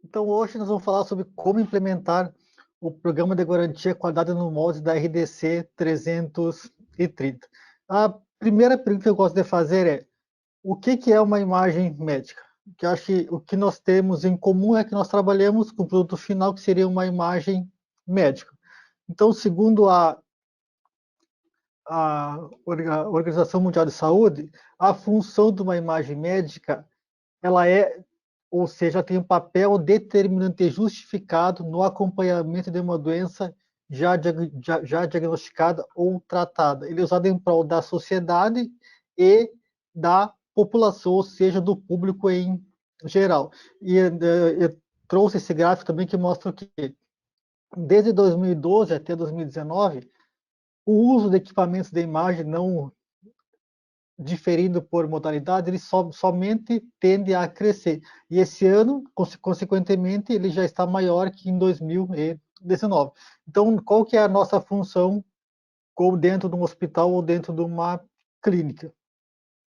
Então, hoje nós vamos falar sobre como implementar o Programa de Garantia Qualidade no molde da RDC 330. A primeira pergunta que eu gosto de fazer é: o que é uma imagem médica? Que eu acho que o que nós temos em comum é que nós trabalhamos com o produto final, que seria uma imagem médica. Então, segundo a Organização Mundial de Saúde, a função de uma imagem médica, ela é, ou seja, tem um papel determinante e justificado no acompanhamento de uma doença já diagnosticada ou tratada. Ele é usado em prol da sociedade e da população, ou seja, do público em geral. E eu trouxe esse gráfico também que mostra que, desde 2012 até 2019, o uso de equipamentos de imagem não diferindo por modalidade, ele somente tende a crescer. E esse ano, consequentemente, ele já está maior que em 2019. Então, qual que é a nossa função dentro de um hospital ou dentro de uma clínica?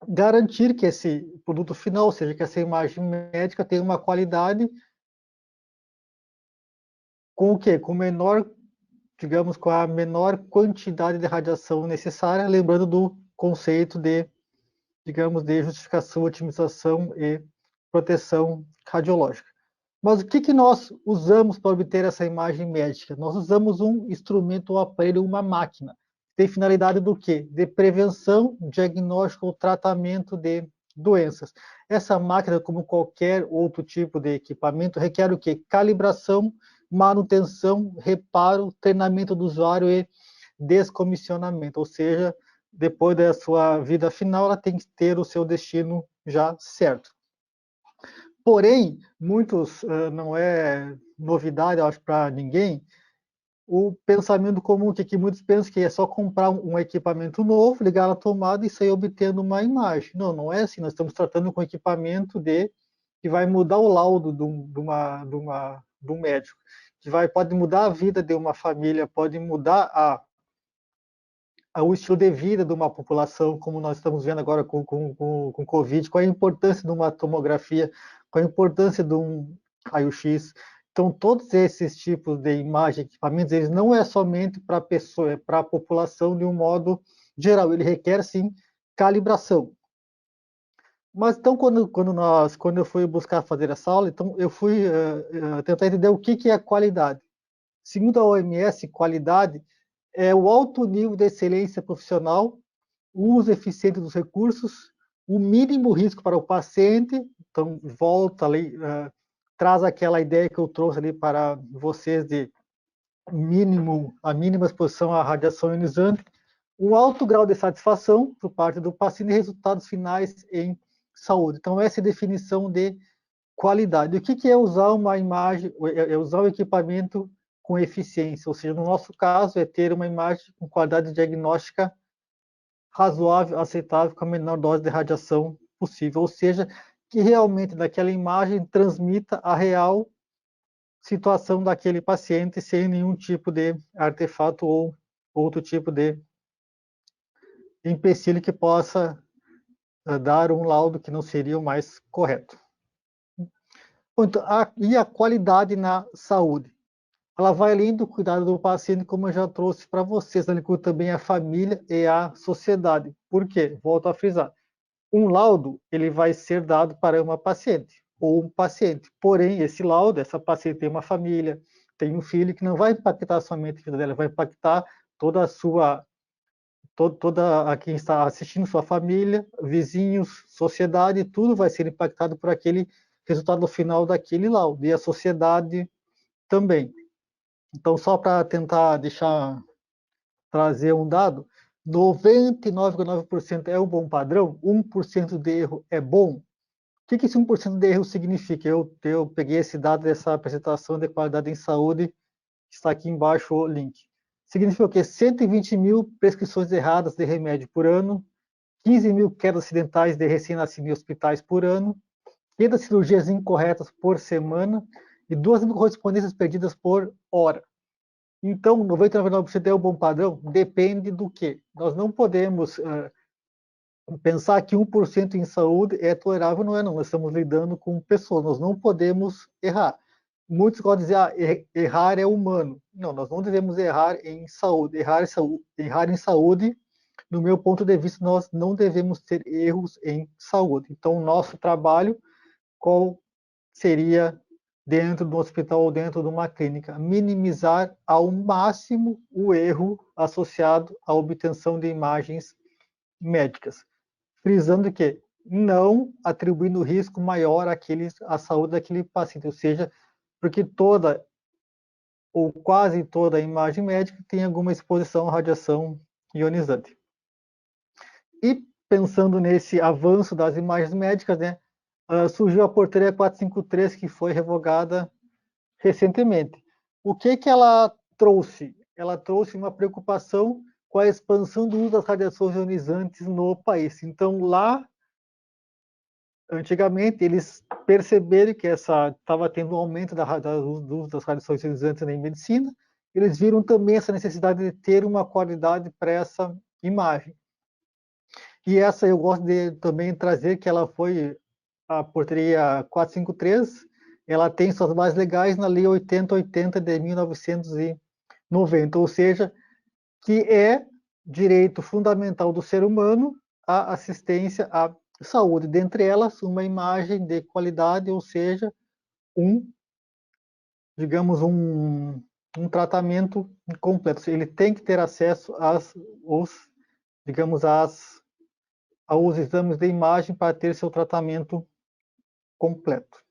Garantir que esse produto final, ou seja, que essa imagem médica tenha uma qualidade com o quê? Com menor, digamos, com a menor quantidade de radiação necessária, lembrando do conceito de, digamos, de justificação, otimização e proteção radiológica. Mas o que nós usamos para obter essa imagem médica? Nós usamos um instrumento, um aparelho, uma máquina. Tem finalidade do quê? De prevenção, diagnóstico ou tratamento de doenças. Essa máquina, como qualquer outro tipo de equipamento, requer o quê? Calibração, manutenção, reparo, treinamento do usuário e descomissionamento. Ou seja, depois da sua vida final, ela tem que ter o seu destino já certo. Porém, não é novidade, eu acho, para ninguém, o pensamento comum que muitos pensam que é só comprar um equipamento novo, ligar na tomada e sair obtendo uma imagem. Não, não é assim. Nós estamos tratando com equipamento que vai mudar o laudo de um médico, pode mudar a vida de uma família, pode mudar o estilo de vida de uma população, como nós estamos vendo agora com Covid, qual é a importância de uma tomografia, qual a importância de um raio-x. Então, todos esses tipos de imagem, equipamentos, eles não é somente para a pessoa, é para a população de um modo geral, ele requer, sim, calibração. Mas, então, quando eu fui buscar fazer essa aula, então, eu fui tentar entender o que é qualidade. Segundo a OMS, qualidade é o alto nível de excelência profissional, o uso eficiente dos recursos, o mínimo risco para o paciente. Então, volta ali, traz aquela ideia que eu trouxe ali para vocês de a mínima exposição à radiação ionizante, um alto grau de satisfação por parte do paciente e resultados finais em saúde. Então, essa é a definição de qualidade. O que é usar uma imagem, é usar o equipamento com eficiência, ou seja, no nosso caso, é ter uma imagem com qualidade diagnóstica razoável, aceitável, com a menor dose de radiação possível, ou seja, que realmente daquela imagem transmita a real situação daquele paciente sem nenhum tipo de artefato ou outro tipo de empecilho que possa dar um laudo que não seria o mais correto. Então, e a qualidade na saúde? Ela vai além do cuidado do paciente, como eu já trouxe para vocês, ela inclui também a família e a sociedade. Por quê? Volto a frisar. Um laudo, ele vai ser dado para uma paciente ou um paciente. Porém, esse laudo, essa paciente tem uma família, tem um filho, que não vai impactar somente a vida dela, vai impactar toda a sua, toda a quem está assistindo, sua família, vizinhos, sociedade, tudo vai ser impactado por aquele resultado final daquele laudo, e a sociedade também. Então, só para tentar trazer um dado, 99,9% é um bom padrão, 1% de erro é bom. O que esse 1% de erro significa? Eu peguei esse dado dessa apresentação de qualidade em saúde, que está aqui embaixo o link. Significa o quê? 120 mil prescrições erradas de remédio por ano, 15 mil quedas acidentais de recém-nascidos em hospitais por ano, 500 cirurgias incorretas por semana e 2 mil correspondências perdidas por hora. Então, 99,9% é um bom padrão? Depende do quê? Nós não podemos pensar que 1% em saúde é tolerável, não é não. Nós estamos lidando com pessoas, nós não podemos errar. Muitos gostam de dizer, errar é humano. Não, nós não devemos errar em saúde. Errar em saúde, no meu ponto de vista, nós não devemos ter erros em saúde. Então, o nosso trabalho, qual seria dentro do hospital ou dentro de uma clínica? Minimizar ao máximo o erro associado à obtenção de imagens médicas, frisando que não atribuindo risco maior à saúde daquele paciente, ou seja, porque toda ou quase toda imagem médica tem alguma exposição à radiação ionizante. E pensando nesse avanço das imagens médicas, né, surgiu a portaria 453, que foi revogada recentemente. O que ela trouxe? Ela trouxe uma preocupação com a expansão do uso das radiações ionizantes no país. Então, lá, antigamente, eles perceberam que estava tendo um aumento do uso das radiações ionizantes em medicina. Eles viram também essa necessidade de ter uma qualidade para essa imagem. E essa eu gosto de também trazer, que ela foi a portaria 453, ela tem suas bases legais na Lei 8080 de 1990, ou seja, que é direito fundamental do ser humano a assistência à saúde, dentre elas uma imagem de qualidade, ou seja, digamos, um tratamento completo. Ele tem que ter acesso digamos, aos exames de imagem para ter seu tratamento completo.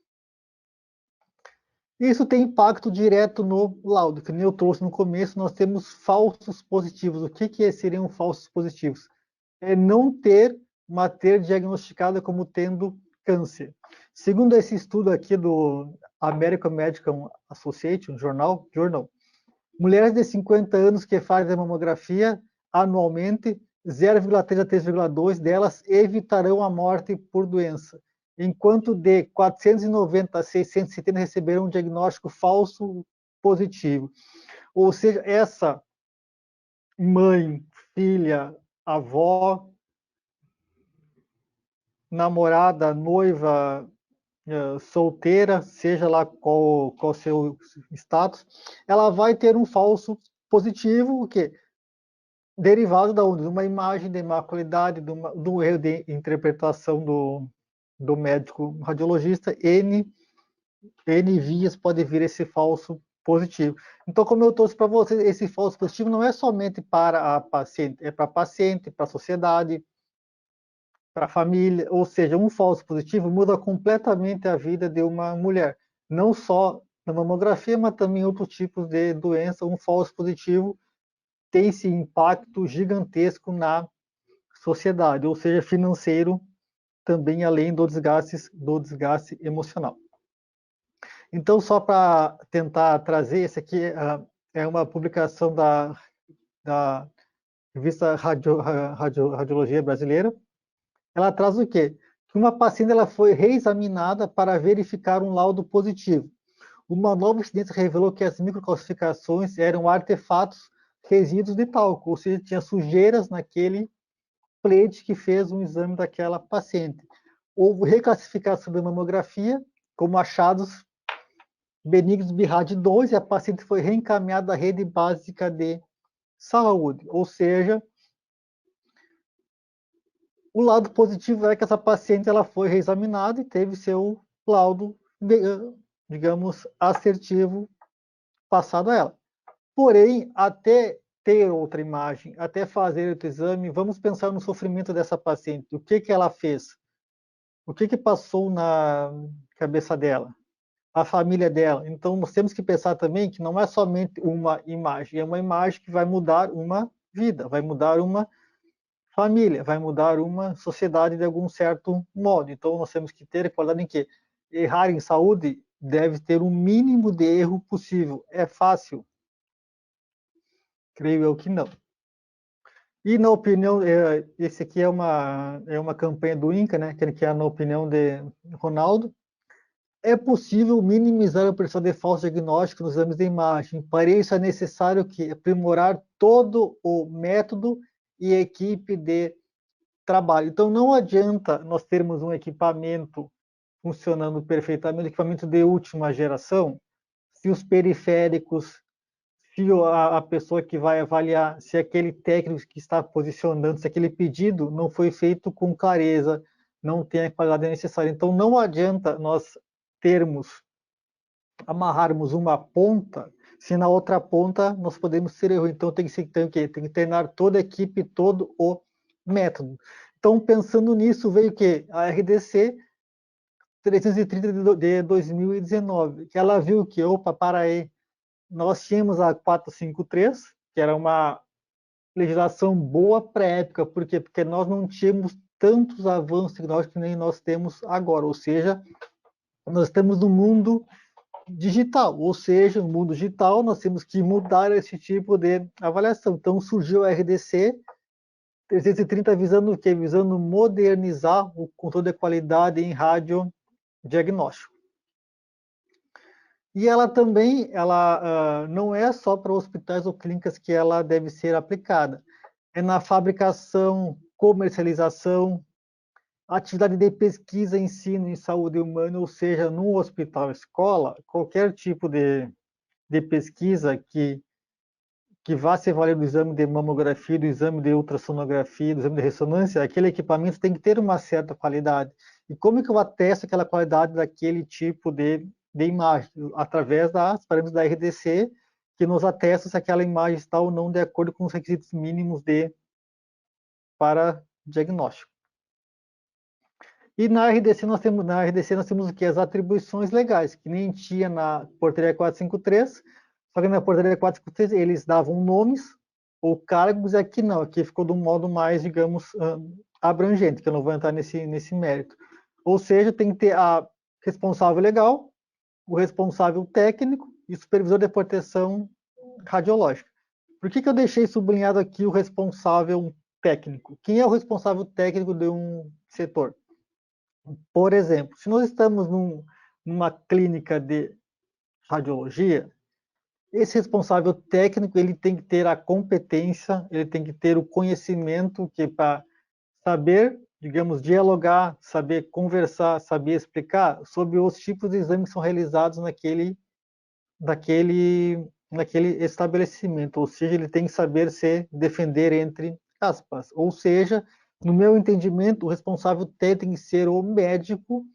Isso tem impacto direto no laudo, que nem eu trouxe no começo, nós temos falsos positivos. O que seriam falsos positivos? É não ter uma ter diagnosticada como tendo câncer. Segundo esse estudo aqui do American Medical Association, jornal, mulheres de 50 anos que fazem a mamografia anualmente, 0,3 a 3,2 delas evitarão a morte por doença, enquanto de 490 a 670 receberam um diagnóstico falso positivo. Ou seja, essa mãe, filha, avó, namorada, noiva, solteira, seja lá qual o seu status, ela vai ter um falso positivo, o quê? Derivado da onde? De uma imagem de má qualidade, do erro de interpretação do médico radiologista, N vias pode vir esse falso positivo. Então, como eu trouxe para vocês, esse falso positivo não é somente para a paciente, é para a paciente, para a sociedade, para a família, ou seja, um falso positivo muda completamente a vida de uma mulher, não só na mamografia, mas também outros tipos de doença. Um falso positivo tem esse impacto gigantesco na sociedade, ou seja, financeiro também, além do desgaste emocional. Então, só para tentar trazer, esse aqui é uma publicação da revista Radiologia Brasileira. Ela traz o quê? Que uma paciente ela foi reexaminada para verificar um laudo positivo. Uma nova incidência revelou que as microcalcificações eram artefatos resíduos de talco, ou seja, tinha sujeiras naquele plate que fez um exame daquela paciente. Houve reclassificação da mamografia como achados benignos BIRAD2 e a paciente foi reencaminhada à rede básica de saúde, ou seja, o lado positivo é que essa paciente ela foi reexaminada e teve seu laudo, digamos, assertivo passado a ela. Porém, até ter outra imagem, até fazer outro exame, vamos pensar no sofrimento dessa paciente. O que ela fez? O que passou na cabeça dela? A família dela. Então, nós temos que pensar também que não é somente uma imagem, é uma imagem que vai mudar uma vida, vai mudar uma família, vai mudar uma sociedade de algum certo modo. Então, nós temos que ter cuidado em que errar em saúde deve ter o mínimo de erro possível. É fácil? Creio eu que não. E na opinião, esse aqui é uma campanha do INCA, né, que é na opinião de Ronaldo, é possível minimizar a pressão de falso diagnóstico nos exames de imagem. Para isso é necessário que aprimorar todo o método e equipe de trabalho. Então, não adianta nós termos um equipamento funcionando perfeitamente, equipamento de última geração, se os periféricos, se a pessoa que vai avaliar, se aquele técnico que está posicionando, se aquele pedido não foi feito com clareza, não tem a qualidade necessária. Então, não adianta nós amarrarmos uma ponta, se na outra ponta nós podemos ter erro. Então, tem que treinar toda a equipe, todo o método. Então, pensando nisso, veio o quê? A RDC 330 de 2019, que ela viu que, opa, para aí, nós tínhamos a 453, que era uma legislação boa para a época, por quê? Porque nós não tínhamos tantos avanços tecnológicos que nem nós temos agora, ou seja, nós estamos no mundo digital, ou seja, no mundo digital nós temos que mudar esse tipo de avaliação. Então surgiu a RDC 330 visando o quê? Visando modernizar o controle de qualidade em radiodiagnóstico. E ela também, não é só para hospitais ou clínicas que ela deve ser aplicada. É na fabricação, comercialização, atividade de pesquisa, ensino em saúde humana, ou seja, no hospital, escola, qualquer tipo de pesquisa que vá ser válida do exame de mamografia, do exame de ultrassonografia, do exame de ressonância, aquele equipamento tem que ter uma certa qualidade. E como que eu atesto aquela qualidade daquele tipo de imagem? Através das parâmetros da RDC, que nos atestam se aquela imagem está ou não de acordo com os requisitos mínimos para diagnóstico. E na RDC nós temos o que? As atribuições legais, que nem tinha na portaria 453, só que na portaria 453 eles davam nomes ou cargos, e aqui não, aqui ficou de um modo mais, digamos, abrangente, que eu não vou entrar nesse mérito. Ou seja, tem que ter a responsável legal, o responsável técnico e o supervisor de proteção radiológica. Por que eu deixei sublinhado aqui o responsável técnico? Quem é o responsável técnico de um setor? Por exemplo, se nós estamos numa clínica de radiologia, esse responsável técnico ele tem que ter a competência, ele tem que ter o conhecimento que para saber, digamos, dialogar, saber conversar, saber explicar sobre os tipos de exames que são realizados naquele estabelecimento, ou seja, ele tem que saber se defender entre aspas, ou seja, no meu entendimento, o responsável tem que ser o médico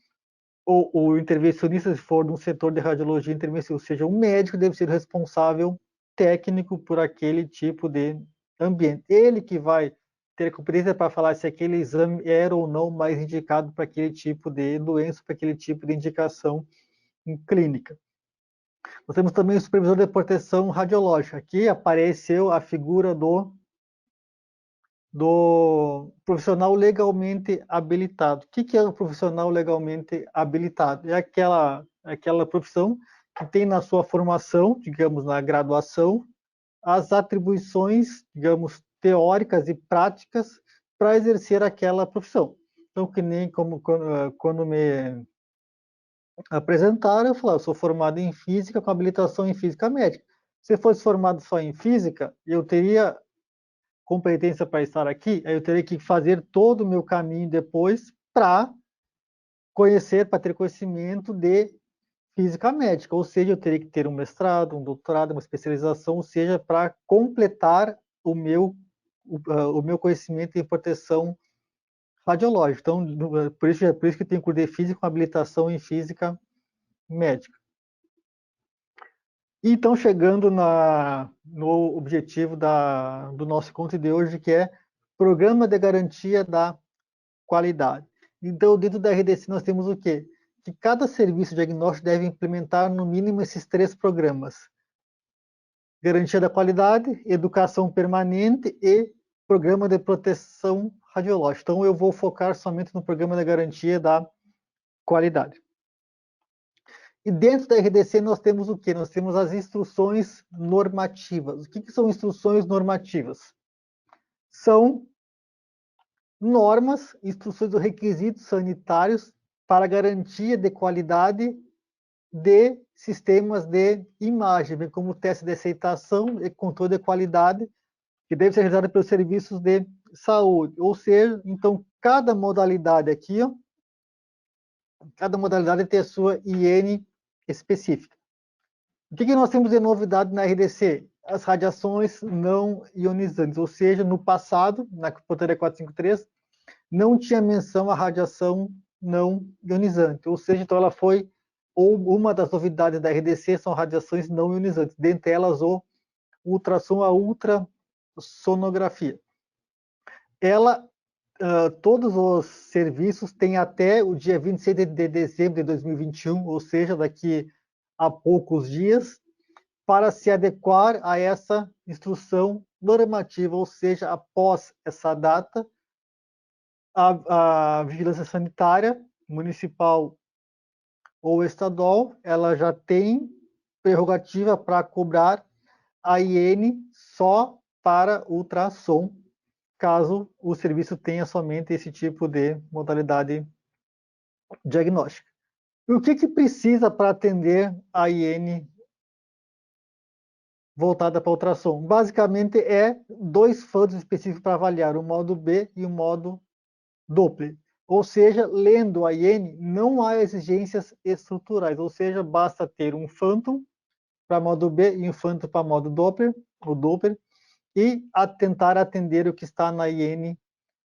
ou o intervencionista, se for de um setor de radiologia intervencionista, ou seja, um médico deve ser responsável técnico por aquele tipo de ambiente. Ele que vai ter competência para falar se aquele exame era ou não mais indicado para aquele tipo de doença, para aquele tipo de indicação em clínica. Nós temos também o supervisor de proteção radiológica. Aqui apareceu a figura do profissional legalmente habilitado. O que é um profissional legalmente habilitado? É aquela profissão que tem na sua formação, digamos, na graduação, as atribuições, digamos, teóricas e práticas para exercer aquela profissão. Então, que nem como quando me apresentaram, eu falei, eu sou formado em física com habilitação em física médica. Se eu fosse formado só em física, eu teria competência para estar aqui, aí eu teria que fazer todo o meu caminho depois para para ter conhecimento de física médica, ou seja, eu teria que ter um mestrado, um doutorado, uma especialização, ou seja, para completar o meu conhecimento em proteção radiológica. Então, por isso que eu tenho curso de física com habilitação em física médica. E então, chegando no objetivo do nosso encontro de hoje, que é Programa de Garantia da Qualidade. Então, dentro da RDC, nós temos o quê? Que cada serviço diagnóstico deve implementar, no mínimo, esses 3 programas. Garantia da qualidade, educação permanente e programa de proteção radiológica. Então, eu vou focar somente no programa de garantia da qualidade. E dentro da RDC nós temos o quê? Nós temos as instruções normativas. O que são instruções normativas? São normas, instruções ou requisitos sanitários para garantia de qualidade de sistemas de imagem, bem como teste de aceitação e controle de qualidade, que deve ser realizado pelos serviços de saúde. Ou seja, então, cada modalidade aqui, ó, cada modalidade tem a sua IN específica. O que nós temos de novidade na RDC? As radiações não ionizantes, ou seja, no passado, na portaria 453, não tinha menção à radiação não ionizante, ou seja, então ela foi, ou uma das novidades da RDC são radiações não ionizantes, dentre elas o ultrassom, a ultrassonografia. Ela, todos os serviços têm até o dia 26 de dezembro de 2021, ou seja, daqui a poucos dias, para se adequar a essa instrução normativa, ou seja, após essa data, a vigilância sanitária municipal ou estadual, ela já tem prerrogativa para cobrar a IN só para ultrassom, caso o serviço tenha somente esse tipo de modalidade diagnóstica. E o que precisa para atender a IN voltada para ultrassom? Basicamente é dois fandos específicos para avaliar, o modo B e o modo Doppler. Ou seja, lendo a IN, não há exigências estruturais, ou seja, basta ter um phantom para modo B e um phantom para modo Doppler, o Doppler, e tentar atender o que está na IN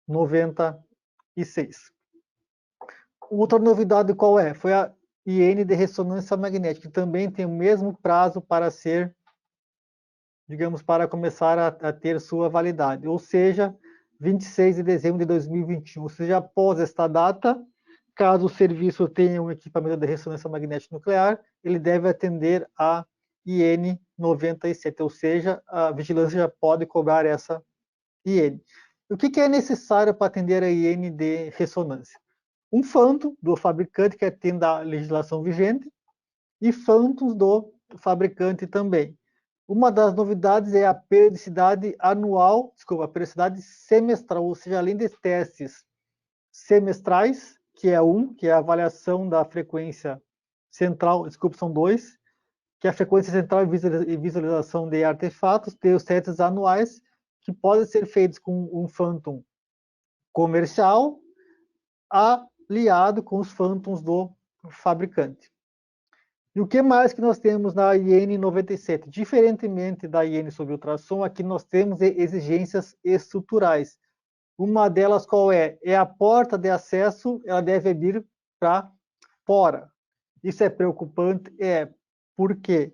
96. Outra novidade qual é? Foi a IN de ressonância magnética, que também tem o mesmo prazo para ser, digamos, para começar a ter sua validade, ou seja, 26 de dezembro de 2021, ou seja, após esta data, caso o serviço tenha um equipamento de ressonância magnética nuclear, ele deve atender a IN 97, ou seja, a vigilância já pode cobrar essa IN. O que é necessário para atender a IN de ressonância? Um phantom do fabricante que atenda a legislação vigente e phantoms do fabricante também. Uma das novidades é a periodicidade anual, desculpa, a periodicidade semestral, ou seja, além de testes semestrais, que é que é a avaliação da frequência central, desculpa, são dois, que é a frequência central e visualização de artefatos, tem os testes anuais, que podem ser feitos com um phantom comercial, aliado com os phantoms do fabricante. E o que mais que nós temos na IN 97? Diferentemente da IN sobre ultrassom, aqui nós temos exigências estruturais. Uma delas qual é? É a porta de acesso, ela deve vir para fora. Isso é preocupante? É. Por quê?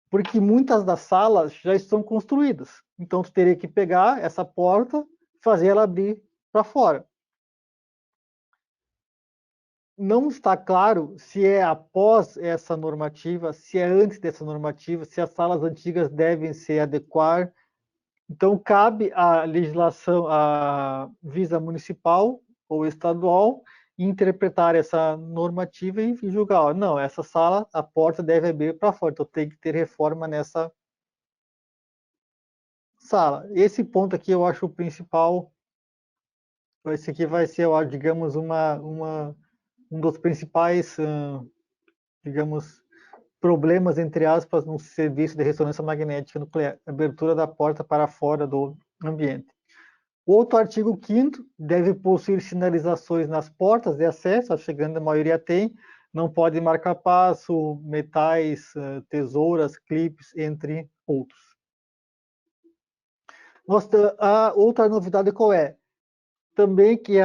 Porque muitas das salas já estão construídas. Então, tu teria que pegar essa porta, fazer ela abrir para fora. Não está claro se é após essa normativa, se é antes dessa normativa, se as salas antigas devem se adequar. Então, cabe à legislação, à Visa municipal ou estadual, interpretar essa normativa e julgar, ó, não, essa sala, a porta deve abrir para fora, então tem que ter reforma nessa sala. Esse ponto aqui eu acho o principal, esse aqui vai ser, digamos, um dos principais, digamos, problemas, entre aspas, no serviço de ressonância magnética nuclear, abertura da porta para fora do ambiente. O outro artigo 5º deve possuir sinalizações nas portas de acesso, acho que a grande maioria tem, não pode marcar passo, metais, tesouras, clipes, entre outros. A outra novidade qual é? Também que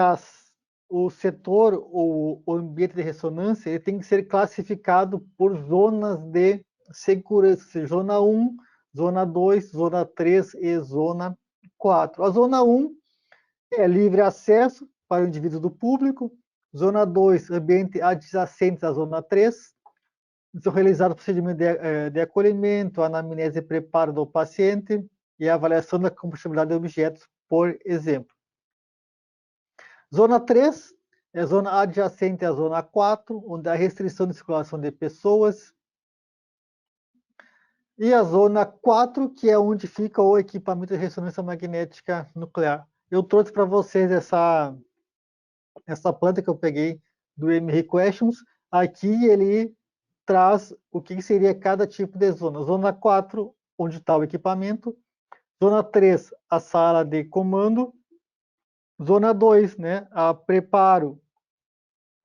o setor ou o ambiente de ressonância ele tem que ser classificado por zonas de segurança, zona 1, zona 2, zona 3 e zona 4. A zona 1 é livre acesso para o indivíduo do público, zona 2, ambiente adjacente à zona 3, são realizados procedimentos de acolhimento, anamnese e preparo do paciente e a avaliação da compatibilidade de objetos, por exemplo. Zona 3 é a zona adjacente à zona 4, onde há restrição de circulação de pessoas. E a zona 4, que é onde fica o equipamento de ressonância magnética nuclear. Eu trouxe para vocês essa planta que eu peguei do MR Questions. Aqui ele traz o que seria cada tipo de zona. Zona 4, onde está o equipamento. Zona 3, a sala de comando. Zona 2, né, a preparo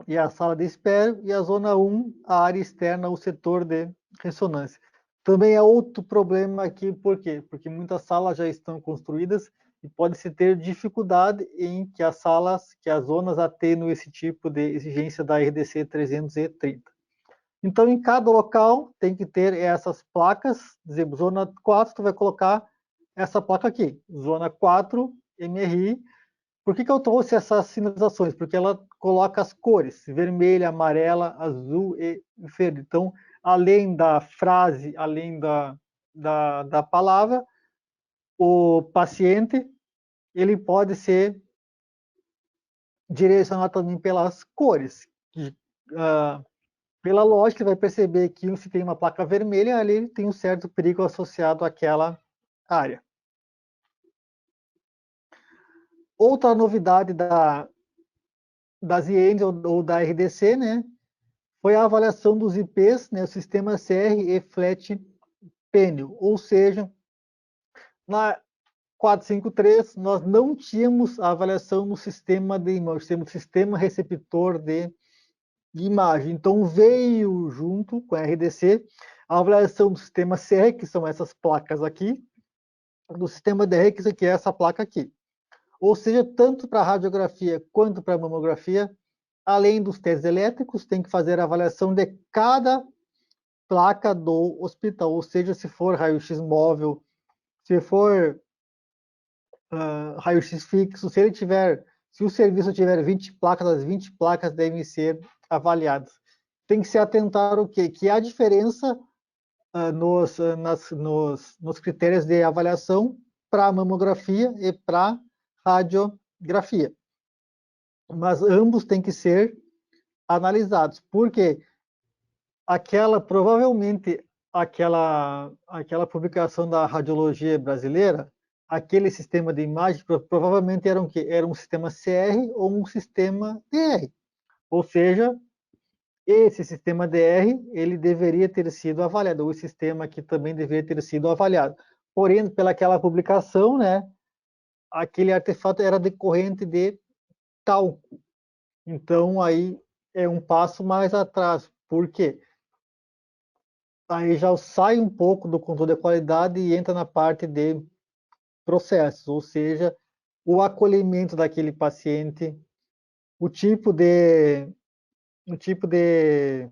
e a sala de espera, e a zona 1, a área externa, o setor de ressonância. Também é outro problema aqui, por quê? Porque muitas salas já estão construídas e pode-se ter dificuldade em que as salas, que as zonas atenuem esse tipo de exigência da RDC 330. Então, em cada local tem que ter essas placas, exemplo, zona 4, tu vai colocar essa placa aqui, zona 4, MRI. Por que eu trouxe essas sinalizações? Porque ela coloca as cores, vermelha, amarela, azul e verde. Então, além da frase, além da palavra, o paciente ele pode ser direcionado também pelas cores. Uh, Pela lógica, vai perceber que se tem uma placa vermelha, ali tem um certo perigo associado àquela área. Outra novidade das IENs ou da RDC, né, foi a avaliação dos IPs, né, o sistema CR e Flat Panel, ou seja, na 453 nós não tínhamos a avaliação no sistema de imagem, temos sistema receptor de imagem. Então veio junto com a RDC a avaliação do sistema CR, que são essas placas aqui, do sistema DR, que é essa placa aqui. Ou seja, tanto para radiografia quanto para mamografia, além dos testes elétricos, tem que fazer a avaliação de cada placa do hospital, ou seja, se for raio-x móvel, se for raio-x fixo, se o serviço tiver 20 placas, as 20 placas devem ser avaliadas. Tem que se atentar o quê? Que há diferença nos critérios de avaliação para mamografia e para radiografia. Mas ambos têm que ser analisados, porque provavelmente aquela publicação da radiologia brasileira, aquele sistema de imagem provavelmente era era um sistema CR ou um sistema DR. Ou seja, esse sistema DR ele deveria ter sido avaliado, o sistema que também deveria ter sido avaliado. Porém, pelaquela publicação, né, aquele artefato era decorrente de talco. Então, aí é um passo mais atrás. Por quê? Aí já sai um pouco do controle da qualidade e entra na parte de processos, ou seja, o acolhimento daquele paciente, o tipo de, o tipo de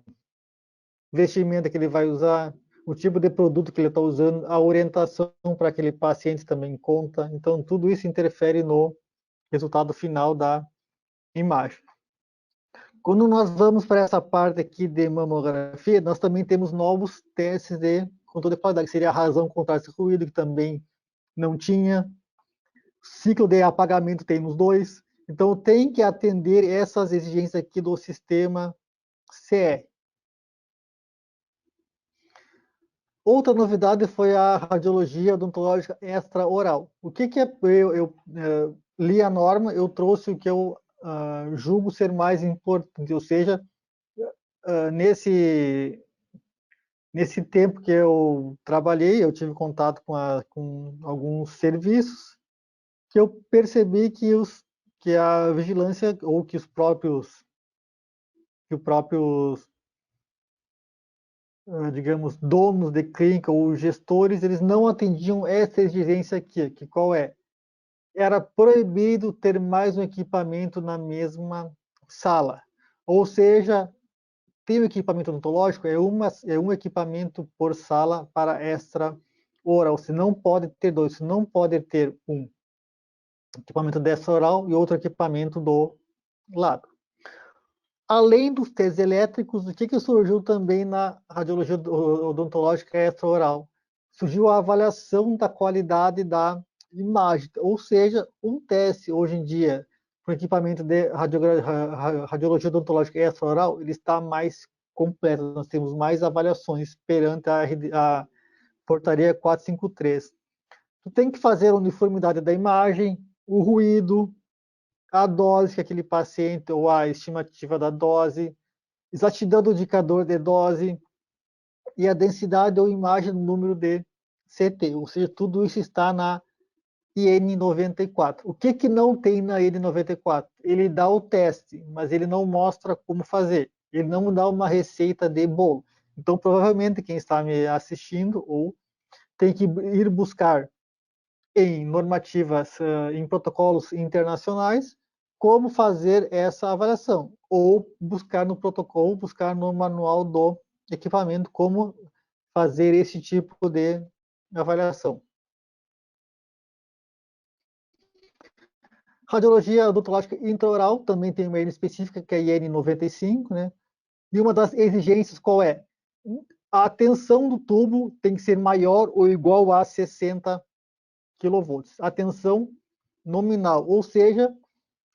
vestimenta que ele vai usar, o tipo de produto que ele está usando, a orientação para aquele paciente também conta. Então, tudo isso interfere no resultado final da imagem. Quando nós vamos para essa parte aqui de mamografia, nós também temos novos testes de controle de qualidade, que seria a razão contraste ruído, que também não tinha. Ciclo de apagamento tem nos dois. Então, tem que atender essas exigências aqui do sistema CE. Outra novidade foi a radiologia odontológica extraoral. O que é? Eu li a norma, eu trouxe o que eu julgo ser mais importante, ou seja, nesse tempo que eu trabalhei, eu tive contato com alguns serviços que eu percebi que a vigilância ou que os próprios digamos, donos de clínica ou gestores, eles não atendiam essa exigência aqui, que qual é? Era proibido ter mais um equipamento na mesma sala. Ou seja, tem um equipamento odontológico, é um equipamento por sala para extra-oral. Você não pode ter dois, você não pode ter um equipamento dessa oral e outro equipamento do lado. Além dos testes elétricos, o que surgiu também na radiologia odontológica extraoral? Surgiu a avaliação da qualidade da imagem, ou seja, um teste hoje em dia com equipamento de radiologia odontológica extraoral, ele está mais completo, nós temos mais avaliações perante a portaria 453. Tu tem que fazer a uniformidade da imagem, o ruído, a dose que aquele paciente, ou a estimativa da dose, exatidão do indicador de dose e a densidade ou imagem do número de CT, ou seja, tudo isso está na IN94. O que não tem na IN94? Ele dá o teste, mas ele não mostra como fazer. Ele não dá uma receita de bolo. Então, provavelmente, quem está me assistindo ou tem que ir buscar em normativas, em protocolos internacionais, como fazer essa avaliação, ou buscar no protocolo, buscar no manual do equipamento como fazer esse tipo de avaliação. Radiologia odontológica intraoral também tem uma IN específica, que é a IN 95, né? E uma das exigências qual é? A tensão do tubo tem que ser maior ou igual a 60 kV. A tensão nominal, ou seja, o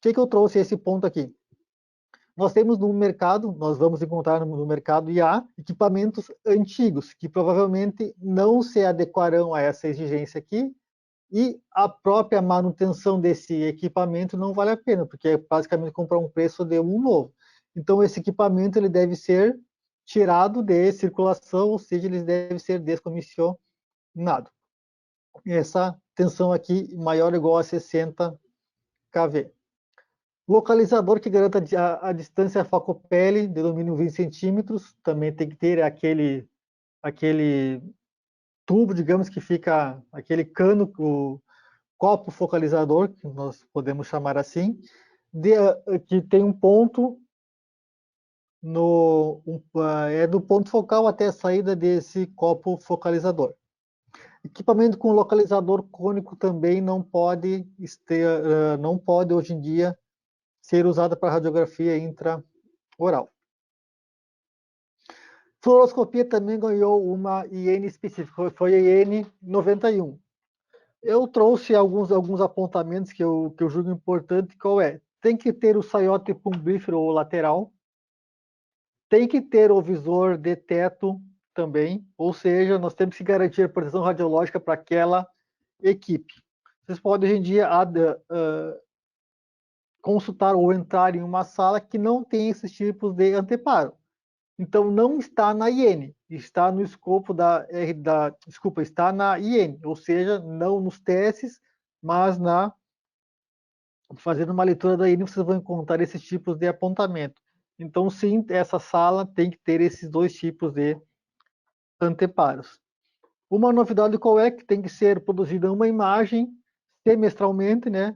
que eu trouxe esse ponto aqui? Nós temos no mercado, nós vamos encontrar no mercado IA equipamentos antigos que provavelmente não se adequarão a essa exigência aqui, e a própria manutenção desse equipamento não vale a pena, porque é basicamente comprar um preço de um novo. Então, esse equipamento ele deve ser tirado de circulação, ou seja, ele deve ser descomissionado. Essa tensão aqui maior ou igual a 60 kV. Localizador que garanta a distância foco-pele de domínio 20 centímetros, também tem que ter aquele tubo, digamos, que fica, aquele cano, o copo focalizador, que nós podemos chamar assim, que tem um ponto é do ponto focal até a saída desse copo focalizador. Equipamento com localizador cônico também não pode hoje em dia ser usado para radiografia intraoral. Fluoroscopia também ganhou uma IN específica, foi a IN 91. Eu trouxe alguns apontamentos que eu julgo importante, qual é? Tem que ter o saiote pumbrífero ou lateral, tem que ter o visor de teto também, ou seja, nós temos que garantir a proteção radiológica para aquela equipe. Vocês podem hoje em dia consultar ou entrar em uma sala que não tem esses tipos de anteparo. Então não está na IN, está no escopo desculpa, está na IN, ou seja, não nos testes, mas fazendo uma leitura da IN, vocês vão encontrar esses tipos de apontamento. Então, sim, essa sala tem que ter esses dois tipos de anteparos. Uma novidade qual é? Que tem que ser produzida uma imagem semestralmente, né,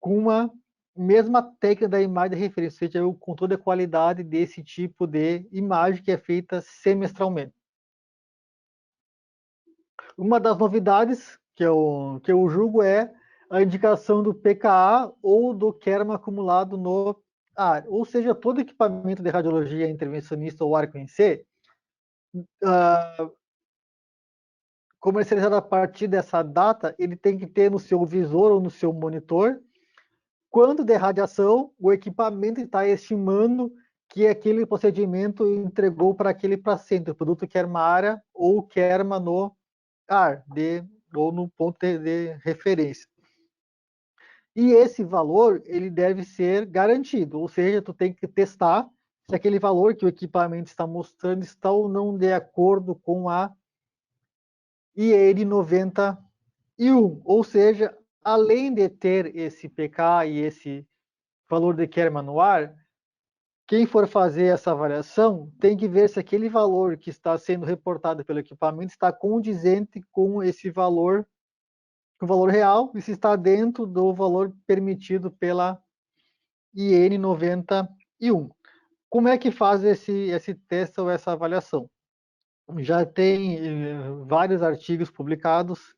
com uma mesma técnica da imagem de referência, ou seja, o controle da qualidade desse tipo de imagem que é feita semestralmente. Uma das novidades que eu julgo é a indicação do PKA ou do Kerma acumulado no ar. Ou seja, todo equipamento de radiologia intervencionista ou arco em C, comercializado a partir dessa data, ele tem que ter no seu visor ou no seu monitor, quando de radiação, o equipamento está estimando que aquele procedimento entregou para aquele paciente, o produto Kerma área ou Kerma no ar, ou no ponto de referência. E esse valor, ele deve ser garantido, ou seja, tu tem que testar se aquele valor que o equipamento está mostrando está ou não de acordo com a IN 91, ou seja, além de ter esse PK e esse valor de Kerman no ar, quem for fazer essa avaliação tem que ver se aquele valor que está sendo reportado pelo equipamento está condizente com esse valor, com o valor real, e se está dentro do valor permitido pela IN 91. Como é que faz esse teste ou essa avaliação? Já tem vários artigos publicados,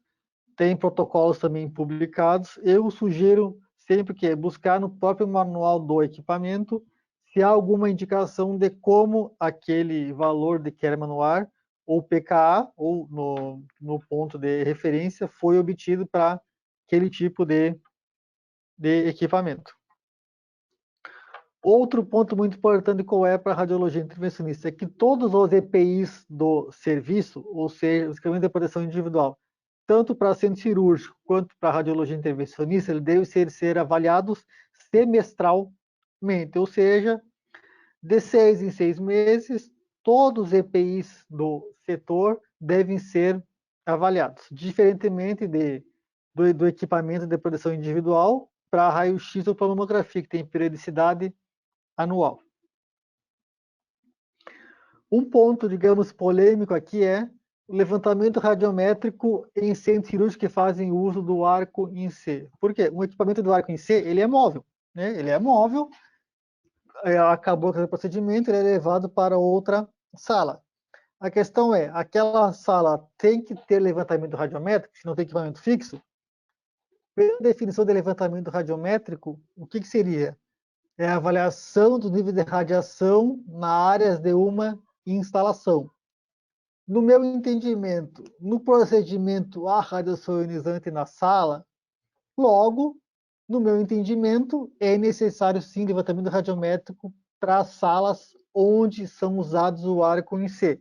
tem protocolos também publicados. Eu sugiro sempre que buscar no próprio manual do equipamento se há alguma indicação de como aquele valor de Kerman no ar, ou PKA, ou no ponto de referência, foi obtido para aquele tipo de equipamento. Outro ponto muito importante qual é para a radiologia intervencionista é que todos os EPIs do serviço, ou seja, os equipamentos de proteção individual, tanto para centro cirúrgico quanto para a radiologia intervencionista, eles devem ser avaliados semestralmente, ou seja, de 6 em 6 meses, todos os EPIs do setor devem ser avaliados, diferentemente do equipamento de proteção individual para raio-x ou para mamografia, que tem periodicidade anual. Um ponto, digamos, polêmico aqui é o levantamento radiométrico em centros cirúrgicos que fazem uso do arco em C. Por quê? Um equipamento do arco em C, ele é móvel, né? Ele é móvel, acabou aquele procedimento, ele é levado para outra sala. A questão é, aquela sala tem que ter levantamento radiométrico, se não tem equipamento fixo? Pela definição de levantamento radiométrico, o que seria? É a avaliação do nível de radiação na áreas de uma instalação. No meu entendimento, no procedimento há radiação ionizante na sala, logo, no meu entendimento, é necessário sim levantamento radiométrico para salas onde são usados o arco em C.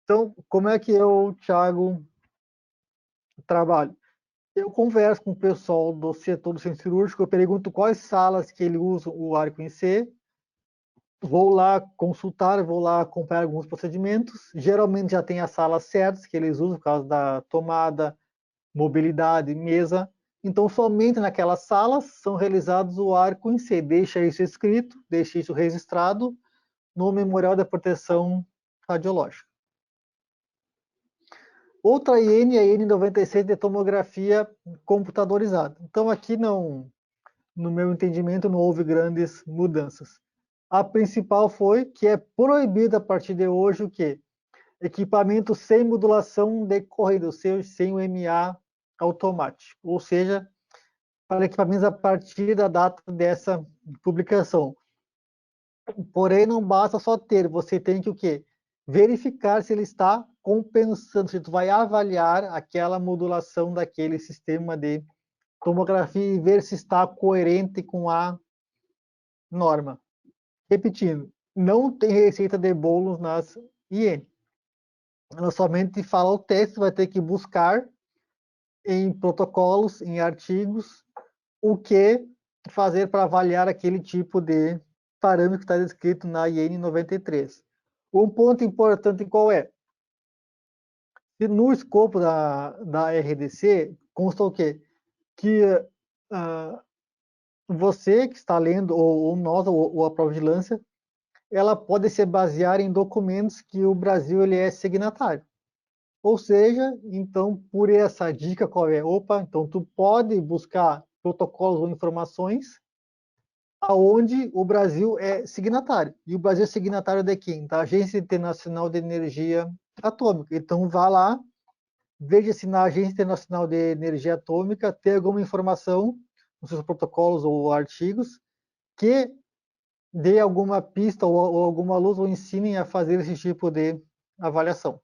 Então, como é que eu, Thiago, trabalho? Eu converso com o pessoal do setor do centro cirúrgico, eu pergunto quais salas que ele usa o arco em C, vou lá consultar, vou lá acompanhar alguns procedimentos. Geralmente já tem as salas certas que eles usam por causa da tomada, mobilidade, mesa. Então, somente naquelas salas são realizados o arco em C. Deixa isso escrito, deixa isso registrado no Memorial da Proteção Radiológica. Outra IN, a IN 96 de tomografia computadorizada. Então, aqui não, no meu entendimento, não houve grandes mudanças. A principal foi que é proibido a partir de hoje o quê? Equipamento sem modulação de corrida, ou seja, sem o MA automático, ou seja, para equipamentos a partir da data dessa publicação. Porém, não basta só ter, você tem que o quê? Verificar se ele está compensando, se tu vai avaliar aquela modulação daquele sistema de tomografia e ver se está coerente com a norma. Repetindo, não tem receita de bolos nas IN. Ela somente fala o teste, vai ter que buscar em protocolos, em artigos, o que fazer para avaliar aquele tipo de parâmetro que está descrito na IN 93. Um ponto importante qual é? No escopo da RDC, consta o quê? Que você que está lendo, ou nós, ou a Provigilância, ela pode se basear em documentos que o Brasil ele é signatário. Ou seja, então, por essa dica qual é? Opa, então tu pode buscar protocolos ou informações aonde o Brasil é signatário. E o Brasil é signatário de quem? Da Agência Internacional de Energia Atômica. Então, vá lá, veja se na Agência Internacional de Energia Atômica tem alguma informação nos seus protocolos ou artigos que dê alguma pista ou alguma luz ou ensinem a fazer esse tipo de avaliação.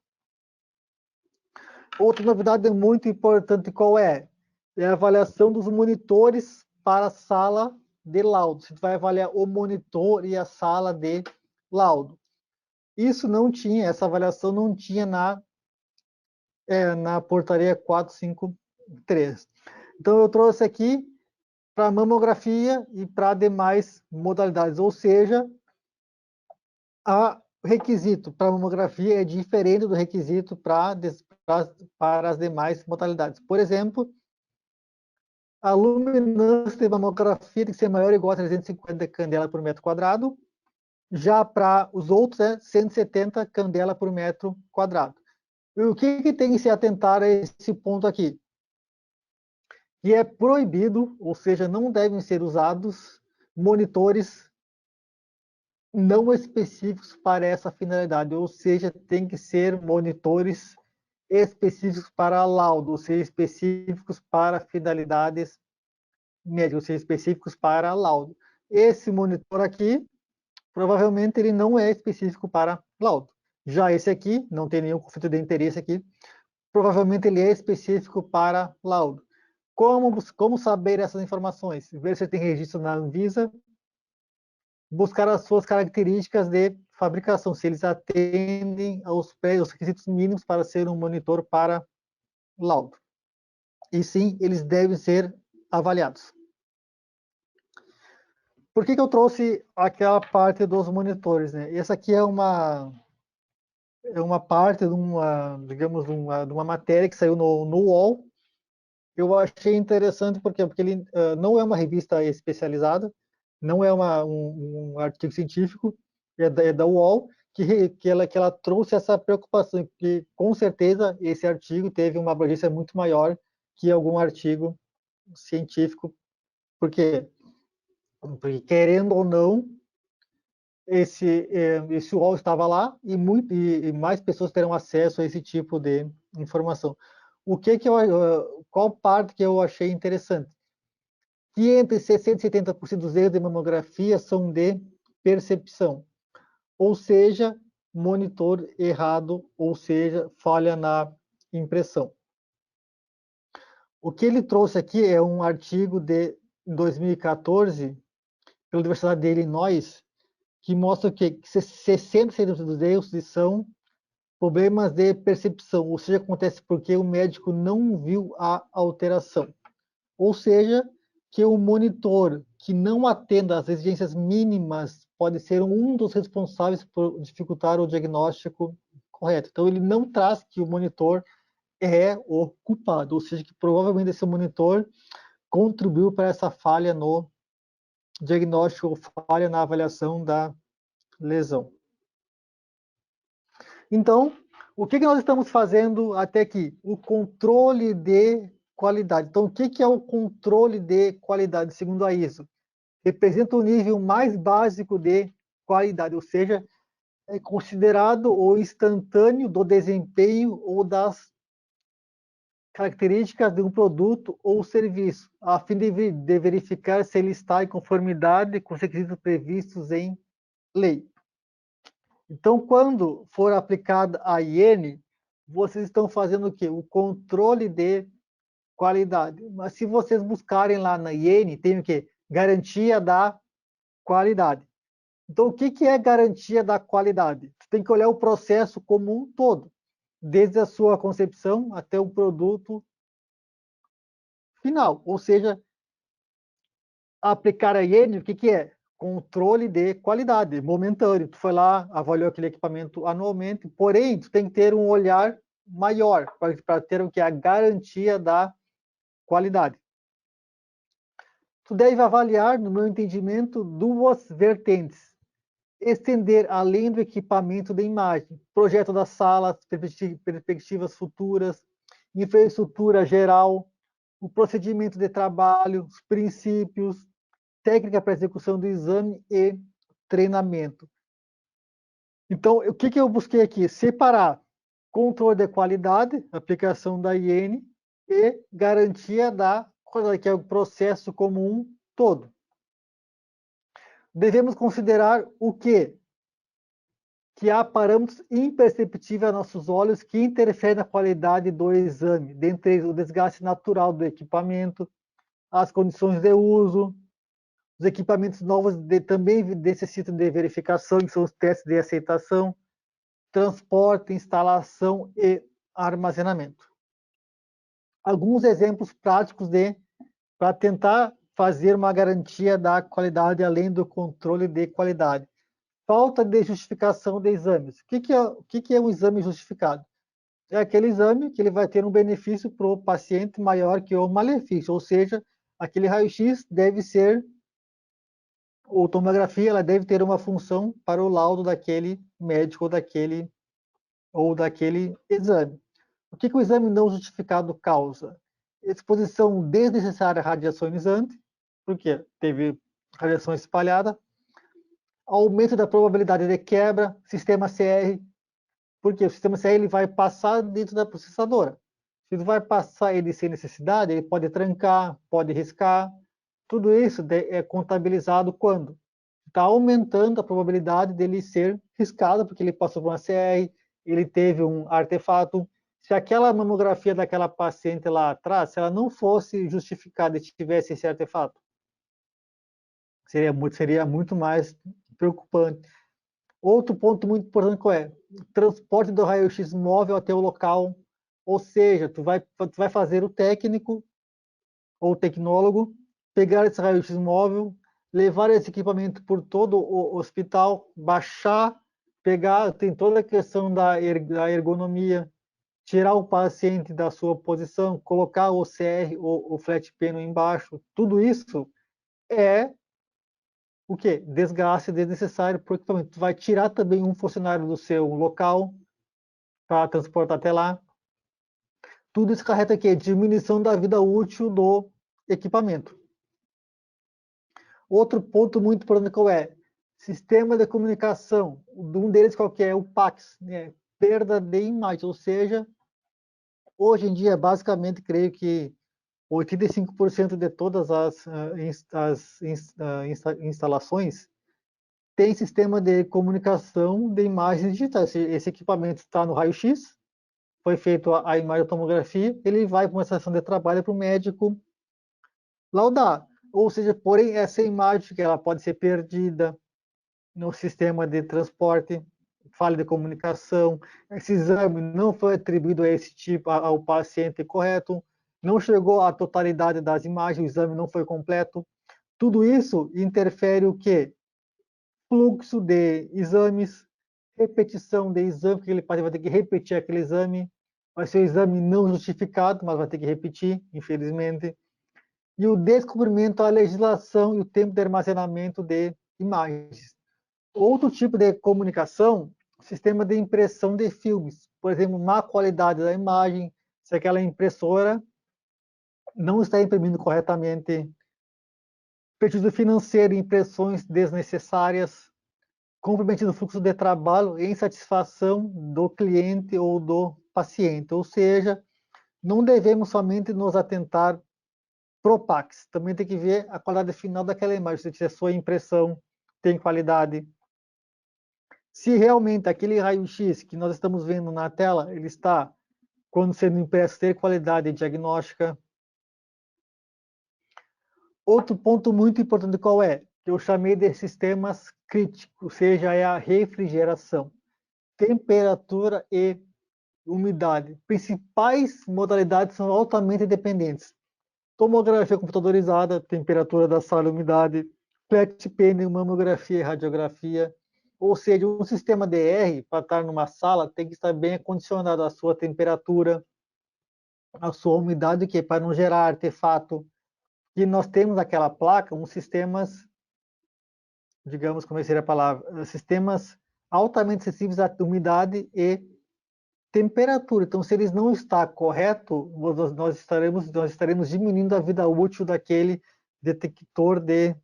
Outra novidade muito importante qual é? É a avaliação dos monitores para a sala de laudo. Você vai avaliar o monitor e a sala de laudo. Isso não tinha, essa avaliação não tinha na portaria 453. Então eu trouxe aqui para mamografia e para demais modalidades, ou seja, o requisito para mamografia é diferente do requisito para as demais modalidades. Por exemplo, a luminância de mamografia tem que ser maior ou igual a 350 candela por metro quadrado. Já para os outros é 170 candela por metro quadrado. E o que tem que se atentar a esse ponto aqui? Que é proibido, ou seja, não devem ser usados monitores não específicos para essa finalidade, ou seja, tem que ser monitores específicos para laudo, ou seja, específicos para finalidades médicas, ou seja, específicos para laudo. Esse monitor aqui, provavelmente ele não é específico para laudo. Já esse aqui, não tem nenhum conflito de interesse aqui, provavelmente ele é específico para laudo. Como saber essas informações? Ver se tem registro na Anvisa, buscar as suas características de fabricação, se eles atendem aos requisitos mínimos para ser um monitor para laudo. E sim, eles devem ser avaliados. Por que eu trouxe aquela parte dos monitores, né? Essa aqui é uma parte de uma, digamos, de uma matéria que saiu no UOL, Eu achei interessante porque ele não é uma revista especializada, não é um artigo científico, é da UOL, que ela trouxe essa preocupação, que com certeza esse artigo teve uma abrangência muito maior que algum artigo científico, porque, porque querendo ou não, esse UOL estava lá e mais pessoas terão acesso a esse tipo de informação. Qual parte que eu achei interessante? Que entre 60% e 70% dos erros de mamografia são de percepção, ou seja, monitor errado, ou seja, falha na impressão. O que ele trouxe aqui é um artigo de 2014, pela Universidade de Illinois, que mostra que 60% dos erros são problemas de percepção, ou seja, acontece porque o médico não viu a alteração. Ou seja, que o monitor que não atenda às exigências mínimas pode ser um dos responsáveis por dificultar o diagnóstico correto. Então, ele não traz que o monitor é o culpado, ou seja, que provavelmente esse monitor contribuiu para essa falha no diagnóstico ou falha na avaliação da lesão. Então, o que nós estamos fazendo até aqui? O controle de qualidade. Então, o que é o controle de qualidade, segundo a ISO? Representa o nível mais básico de qualidade, ou seja, é considerado o instantâneo do desempenho ou das características de um produto ou serviço, a fim de verificar se ele está em conformidade com os requisitos previstos em lei. Então, quando for aplicada a IN, vocês estão fazendo o quê? O controle de qualidade. Mas se vocês buscarem lá na IN, tem o quê? Garantia da qualidade. Então, o que é garantia da qualidade? Você tem que olhar o processo como um todo, desde a sua concepção até o produto final. Ou seja, aplicar a IN, o que é? Controle de qualidade, momentâneo. Tu foi lá, avaliou aquele equipamento anualmente, porém, tu tem que ter um olhar maior para ter o que? A garantia da qualidade. Tu deve avaliar, no meu entendimento, duas vertentes. Estender além do equipamento de imagem, projeto das salas, perspectivas futuras, infraestrutura geral, o procedimento de trabalho, os princípios, técnica para execução do exame e treinamento. Então, o que eu busquei aqui? Separar controle de qualidade, aplicação da IN, e garantia da qualidade, que é o processo como um todo. Devemos considerar o quê? Que há parâmetros imperceptíveis a nossos olhos que interferem na qualidade do exame, dentre eles o desgaste natural do equipamento, as condições de uso, os equipamentos novos também necessitam de verificação, que são os testes de aceitação, transporte, instalação e armazenamento. Alguns exemplos práticos para tentar fazer uma garantia da qualidade além do controle de qualidade. Falta de justificação de exames. O que é um exame justificado? É aquele exame que ele vai ter um benefício para o paciente maior que o malefício, ou seja, aquele raio-x deve ser, ou tomografia, ela deve ter uma função para o laudo daquele médico ou daquele exame. O que o exame não justificado causa? Exposição desnecessária à radiação ionizante, porque teve radiação espalhada, aumento da probabilidade de quebra, sistema CR, porque o sistema CR ele vai passar dentro da processadora. Se ele vai passar ele sem necessidade, ele pode trancar, pode riscar. Tudo isso é contabilizado quando? Está aumentando a probabilidade dele ser riscado, porque ele passou por uma CR, ele teve um artefato. Se aquela mamografia daquela paciente lá atrás, se ela não fosse justificada e tivesse esse artefato, seria muito mais preocupante. Outro ponto muito importante qual é? O transporte do raio-x móvel até o local, ou seja, tu vai fazer o técnico ou o tecnólogo pegar esse raio-x móvel, levar esse equipamento por todo o hospital, baixar, pegar, tem toda a questão da ergonomia, tirar o paciente da sua posição, colocar o CR ou o flat panel embaixo, tudo isso é o quê? Desgaste desnecessário, porque também tu vai tirar também um funcionário do seu local para transportar até lá. Tudo isso carrega aqui diminuição da vida útil do equipamento. Outro ponto muito importante qual é? Sistema de comunicação. Um deles qual que é? O PAX, né? Perda de imagem, ou seja, hoje em dia, basicamente, creio que 85% de todas as instalações tem sistema de comunicação de imagens digitais. Esse equipamento está no raio-x, foi feita a imagem de tomografia, ele vai para uma estação de trabalho para o médico laudar. Ou seja, porém, essa imagem que ela pode ser perdida no sistema de transporte, falha de comunicação, esse exame não foi atribuído a esse tipo, ao paciente correto, não chegou à totalidade das imagens, o exame não foi completo. Tudo isso interfere o quê? Fluxo de exames, repetição de exame, porque ele vai ter que repetir aquele exame, vai ser um exame não justificado, mas vai ter que repetir, infelizmente. E o descobrimento, a legislação e o tempo de armazenamento de imagens. Outro tipo de comunicação, sistema de impressão de filmes. Por exemplo, má qualidade da imagem, se aquela impressora não está imprimindo corretamente, prejuízo financeiro, impressões desnecessárias, comprometido o fluxo de trabalho e insatisfação do cliente ou do paciente. Ou seja, não devemos somente nos atentar pro Pax, também tem que ver a qualidade final daquela imagem, se a sua impressão tem qualidade. Se realmente aquele raio-x que nós estamos vendo na tela, ele está, quando sendo impresso, ter qualidade diagnóstica. Outro ponto muito importante qual é? Que eu chamei de sistemas críticos, ou seja, é a refrigeração, temperatura e umidade. Principais modalidades são altamente dependentes. Tomografia computadorizada, temperatura da sala, umidade, flat panel, mamografia e radiografia. Ou seja, um sistema DR, para estar numa sala, tem que estar bem acondicionado a sua temperatura, a sua umidade, que é para não gerar artefato. E nós temos aquela placa, uns sistemas, digamos, como seria a palavra, sistemas altamente sensíveis à umidade e temperatura. Então, se eles não está correto, nós estaremos diminuindo a vida útil detector de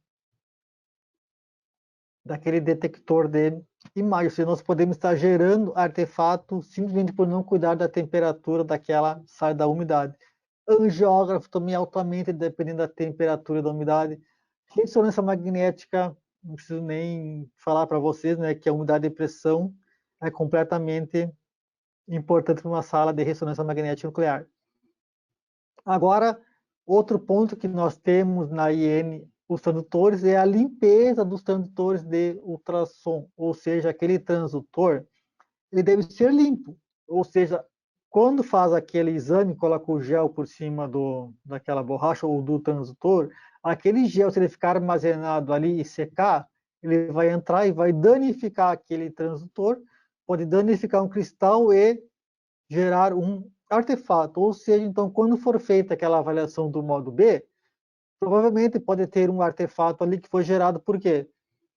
daquele detector de imagem. Ou seja, nós podemos estar gerando artefato simplesmente por não cuidar da temperatura daquela sala da umidade. Angiógrafo também altamente dependendo da temperatura e da umidade. Ressonância magnética, não preciso nem falar para vocês, né, que a umidade e pressão é completamente importante para uma sala de ressonância magnética nuclear. Agora, outro ponto que nós temos na IN, os transdutores, é a limpeza dos transdutores de ultrassom, ou seja, aquele transdutor, ele deve ser limpo, ou seja, quando faz aquele exame, coloca o gel por cima daquela borracha ou do transdutor, aquele gel, se ele ficar armazenado ali e secar, ele vai entrar e vai danificar aquele transdutor, pode danificar um cristal e gerar um artefato. Ou seja, então, quando for feita aquela avaliação do modo B, provavelmente pode ter um artefato ali que foi gerado por quê?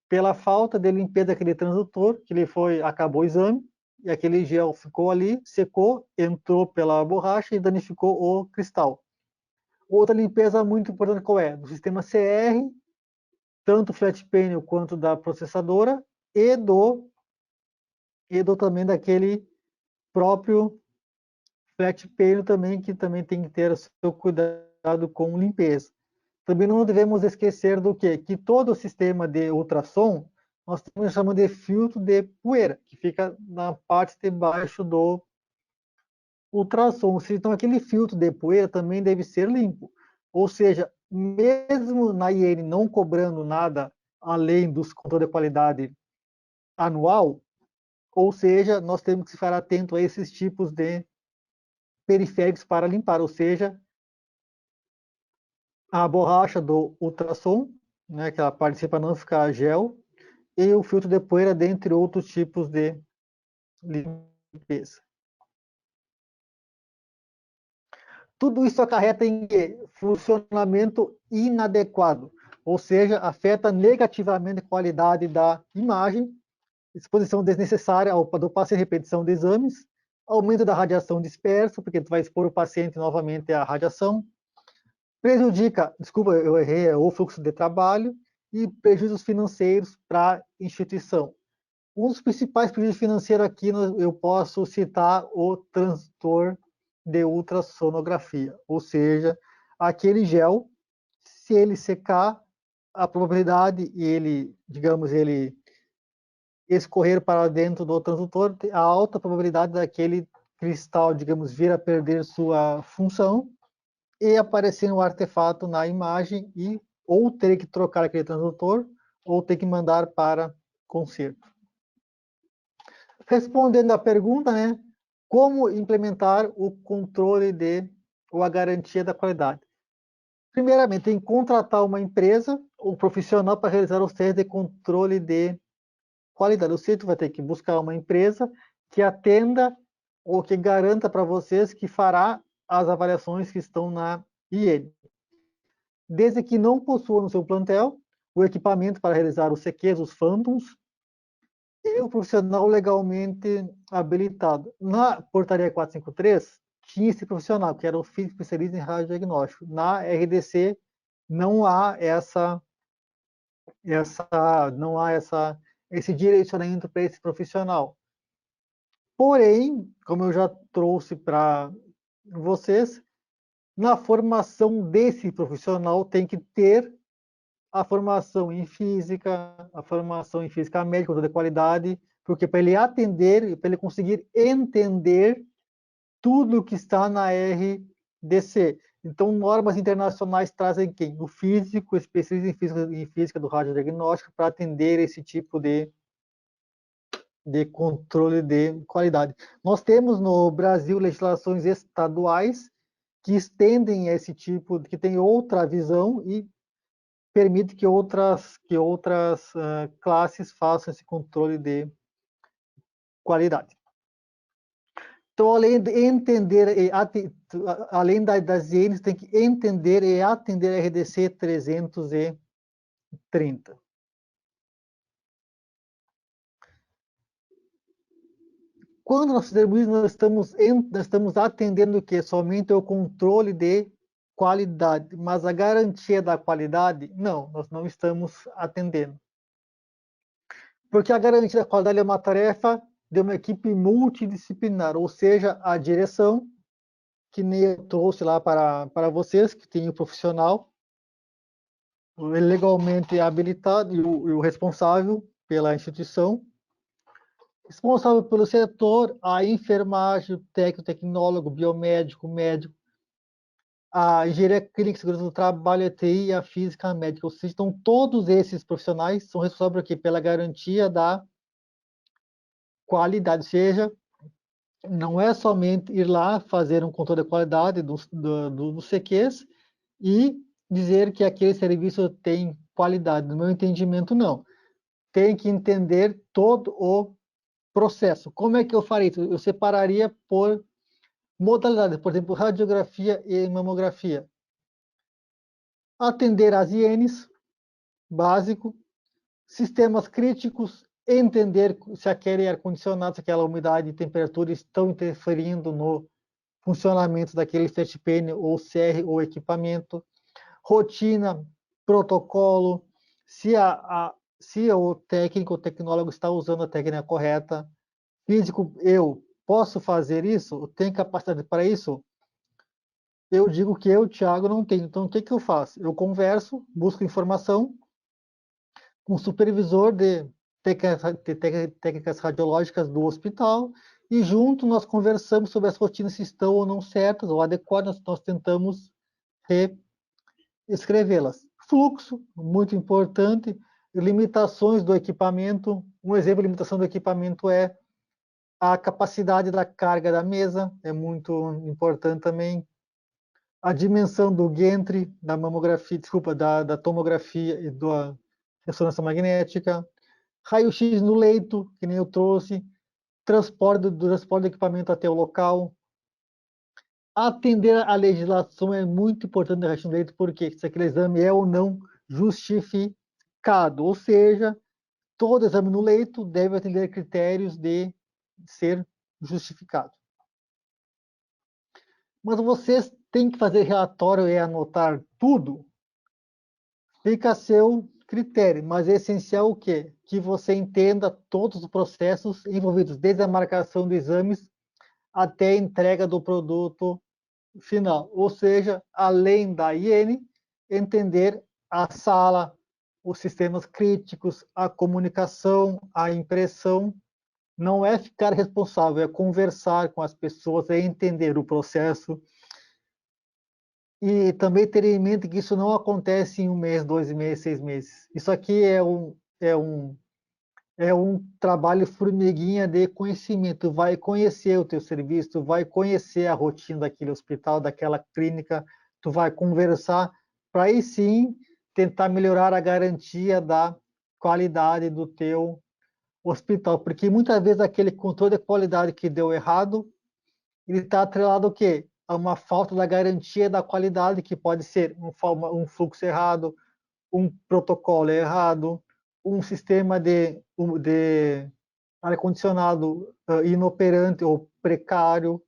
Pela falta de limpeza daquele transdutor, que ele acabou o exame, e aquele gel ficou ali, secou, entrou pela borracha e danificou o cristal. Outra limpeza muito importante qual é? Do sistema CR, tanto flat panel quanto da processadora, e do também daquele próprio flat panel também, que também tem que ter o seu cuidado com limpeza. Também não devemos esquecer do quê? Que todo o sistema de ultrassom, nós temos chamado de filtro de poeira, que fica na parte de baixo do ultrassom. Então, aquele filtro de poeira também deve ser limpo. Ou seja, mesmo na IN não cobrando nada além dos controles de qualidade anual, ou seja, nós temos que ficar atento a esses tipos de periféricos para limpar, ou seja, a borracha do ultrassom, né, que ela participa para não ficar gel, e o filtro de poeira, dentre outros tipos de limpeza. Tudo isso acarreta em quê? Funcionamento inadequado, ou seja, afeta negativamente a qualidade da imagem, exposição desnecessária do paciente, repetição de exames, aumento da radiação dispersa, porque tu vai expor o paciente novamente à radiação, prejudica, desculpa, eu errei, é o fluxo de trabalho e prejuízos financeiros para a instituição. Um dos principais prejuízos financeiros aqui eu posso citar o transtorno de ultrassonografia, ou seja, aquele gel, se ele secar, a probabilidade e ele, digamos, ele escorrer para dentro do transdutor, a alta probabilidade daquele cristal, digamos, vir a perder sua função e aparecer um artefato na imagem e ou ter que trocar aquele transdutor ou ter que mandar para conserto. Respondendo à pergunta, né, como implementar o controle ou a garantia da qualidade? Primeiramente, tem que contratar uma empresa ou profissional para realizar os testes de controle de qualidade. Ou seja, tu vai ter que buscar uma empresa que atenda ou que garanta para vocês que fará as avaliações que estão na IN. Desde que não possua no seu plantel o equipamento para realizar os CQs, os Phantoms, e o profissional legalmente habilitado. Na portaria 453, tinha esse profissional, que era o físico especialista em radiodiagnóstico. Na RDC, não há não há esse direcionamento para esse profissional. Porém, como eu já trouxe para vocês, na formação desse profissional tem que ter a formação em física, a formação em física médica, de qualidade, porque para ele atender, para ele conseguir entender tudo que está na RDC. Então, normas internacionais trazem quem? O físico, especialista em física do radiodiagnóstico, para atender esse tipo de controle de qualidade. Nós temos no Brasil legislações estaduais que estendem esse tipo, que tem outra visão e permite que outras classes façam esse controle de qualidade. Então, além de entender além das INs, tem que entender e atender a RDC 330. Quando nós fizermos isso, nós estamos atendendo o quê? Somente o controle de qualidade, mas a garantia da qualidade, não, nós não estamos atendendo. Porque a garantia da qualidade é uma tarefa de uma equipe multidisciplinar, ou seja, a direção, que nem eu trouxe lá para vocês, que tem o profissional legalmente habilitado e o responsável pela instituição, responsável pelo setor, a enfermagem, o técnico, tecnólogo, biomédico, médico, a engenharia clínica, segurança do trabalho, a TI, a física, a médica. Ou seja, então todos esses profissionais são responsáveis aqui pela garantia da qualidade, ou seja, não é somente ir lá fazer um controle de qualidade dos CQs e dizer que aquele serviço tem qualidade. No meu entendimento, não. Tem que entender todo o processo. Como é que eu faria isso? Eu separaria por modalidade, por exemplo, radiografia e mamografia. Atender as INs, básico, sistemas críticos, entender se aquele ar-condicionado, se aquela umidade e temperatura estão interferindo no funcionamento daquele FETPN ou CR ou equipamento, rotina, protocolo, se o técnico ou tecnólogo está usando a técnica correta, físico, eu posso fazer isso? Eu tenho capacidade para isso? Eu digo que eu, Thiago, não tenho. Então, o que eu faço? Eu converso, busco informação com o supervisor de técnicas radiológicas do hospital e junto nós conversamos sobre as rotinas se estão ou não certas ou adequadas, nós tentamos reescrevê-las. Fluxo, muito importante, limitações do equipamento. Um exemplo de limitação do equipamento é a capacidade da carga da mesa, é muito importante também. A dimensão do gantry, da mamografia, desculpa, da tomografia e da ressonância magnética. Raio-X no leito, que nem eu trouxe. Transporte do equipamento até o local. atender à legislação é muito importante na questão de direito, porque se aquele exame é ou não justificado, ou seja, todo exame no leito deve atender critérios de ser justificado. Mas vocês têm que fazer relatório e anotar tudo? Fica a seu critério, mas é essencial o quê? Que você entenda todos os processos envolvidos, desde a marcação de exames até a entrega do produto final. Ou seja, além da higiene, entender a sala, os sistemas críticos, a comunicação, a impressão. Não é ficar responsável, é conversar com as pessoas, é entender o processo. E também ter em mente que isso não acontece em 1 mês, 2 meses, 6 meses. Isso aqui é um trabalho formiguinha de conhecimento. Tu vai conhecer o teu serviço, tu vai conhecer a rotina daquele hospital, daquela clínica, tu vai conversar para aí sim tentar melhorar a garantia da qualidade do teu hospital. Porque muitas vezes aquele controle de qualidade que deu errado, ele está atrelado ao quê? A uma falta da garantia da qualidade, que pode ser um fluxo errado, um protocolo errado, um sistema de ar-condicionado inoperante ou precário,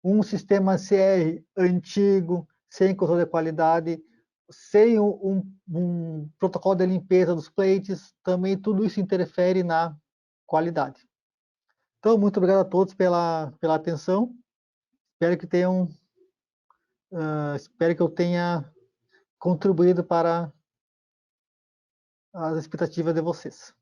um sistema CR antigo, sem controle de qualidade, sem um protocolo de limpeza dos plates, também tudo isso interfere na qualidade. Então, muito obrigado a todos pela atenção. Espero que eu tenha contribuído para as expectativas de vocês.